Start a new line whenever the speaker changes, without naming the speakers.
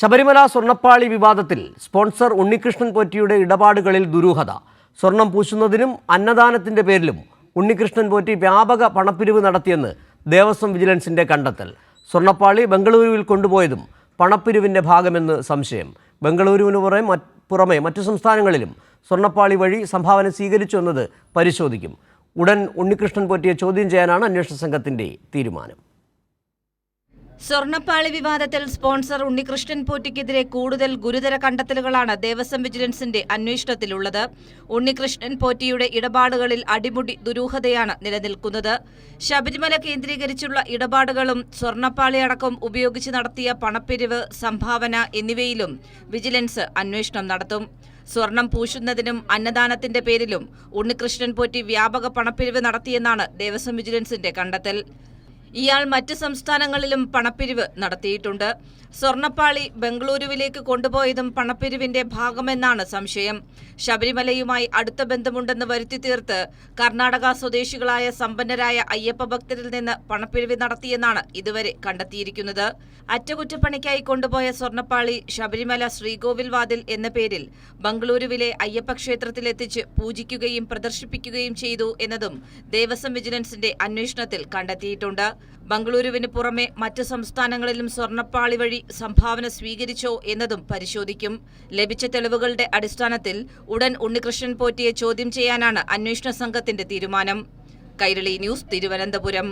ശബരിമല സ്വർണ്ണപ്പാളി വിവാദത്തിൽ സ്പോൺസർ ഉണ്ണികൃഷ്ണൻ പോറ്റിയുടെ ഇടപാടുകളിൽ ദുരൂഹത. സ്വർണം പൂശുന്നതിനും അന്നദാനത്തിന്റെ പേരിലും ഉണ്ണികൃഷ്ണൻ പോറ്റി വ്യാപക പണപ്പിരിവ് നടത്തിയെന്ന് ദേവസ്വം വിജിലൻസിന്റെ കണ്ടെത്തൽ. സ്വർണ്ണപ്പാളി ബംഗളൂരുവിൽ കൊണ്ടുപോയതും പണപ്പിരിവിന്റെ ഭാഗമെന്ന് സംശയം. ബംഗളൂരുവിന് പുറമെ മറ്റു സംസ്ഥാനങ്ങളിലും സ്വർണ്ണപ്പാളി വഴി സംഭാവന സ്വീകരിച്ചു എന്നത് പരിശോധിക്കും. ഉടൻ ഉണ്ണികൃഷ്ണൻ പോറ്റിയെ ചോദ്യം ചെയ്യാനാണ് അന്വേഷണ സംഘത്തിന്റെ തീരുമാനം.
സ്വർണ്ണപ്പാളി വിവാദത്തിൽ സ്പോൺസർ ഉണ്ണികൃഷ്ണൻ പോറ്റിക്കെതിരെ കൂടുതൽ ഗുരുതര കണ്ടെത്തലുകളാണ് ദേവസ്വം വിജിലൻസിന്റെ അന്വേഷണത്തിലുള്ളത്. ഉണ്ണികൃഷ്ണൻ പോറ്റിയുടെ ഇടപാടുകളിൽ അടിമുടി ദുരൂഹതയാണ് നിലനിൽക്കുന്നത്. ശബരിമല കേന്ദ്രീകരിച്ചുള്ള ഇടപാടുകളും സ്വർണ്ണപ്പാളി അടക്കം ഉപയോഗിച്ച് നടത്തിയ പണപ്പിരിവ്, സംഭാവന എന്നിവയിലും വിജിലൻസ് അന്വേഷണം നടത്തും. സ്വർണം പൂശുന്നതിനും അന്നദാനത്തിന്റെ പേരിലും ഉണ്ണികൃഷ്ണൻ പോറ്റി വ്യാപക പണപ്പിരിവ് നടത്തിയെന്നാണ് ദേവസ്വം വിജിലൻസിന്റെ കണ്ടെത്തൽ. ഇയാൾ മറ്റ് സംസ്ഥാനങ്ങളിലും പണപ്പിരിവ് നടത്തിയിട്ടുണ്ട്. സ്വർണ്ണപ്പാളി ബംഗളൂരുവിലേക്ക് കൊണ്ടുപോയതും പണപ്പിരിവിന്റെ ഭാഗമെന്നാണ് സംശയം. ശബരിമലയുമായി അടുത്ത ബന്ധമുണ്ടെന്ന് വരുത്തി തീർത്ത് കർണാടക സ്വദേശികളായ സമ്പന്നരായ അയ്യപ്പ ഭക്തരിൽ നിന്ന് പണപ്പിരിവ് നടത്തിയെന്നാണ് ഇതുവരെ കണ്ടെത്തിയിരിക്കുന്നത്. അറ്റകുറ്റപ്പണിക്കായി കൊണ്ടുപോയ സ്വർണ്ണപ്പാളി ശബരിമല ശ്രീകോവിൽ വാതിൽ എന്ന പേരിൽ ബംഗളൂരുവിലെ അയ്യപ്പ ക്ഷേത്രത്തിലെത്തിച്ച് പൂജിക്കുകയും പ്രദർശിപ്പിക്കുകയും ചെയ്തു എന്നതും ദേവസ്വം വിജിലൻസിന്റെ അന്വേഷണത്തിൽ കണ്ടെത്തിയിട്ടുണ്ട്. ബംഗളൂരുവിന് പുറമെ മറ്റ് സംസ്ഥാനങ്ങളിലും സ്വർണ്ണപ്പാളി വഴി സംഭാവന സ്വീകരിച്ചോ എന്നതും പരിശോധിക്കും. ലഭിച്ച തെളിവുകളുടെ അടിസ്ഥാനത്തിൽ ഉടൻ ഉണ്ണികൃഷ്ണൻ പോറ്റിയെ ചോദ്യം ചെയ്യാനാണ് അന്വേഷണ സംഘത്തിന്റെ തീരുമാനം. കൈരളി ന്യൂസ്, തിരുവനന്തപുരം.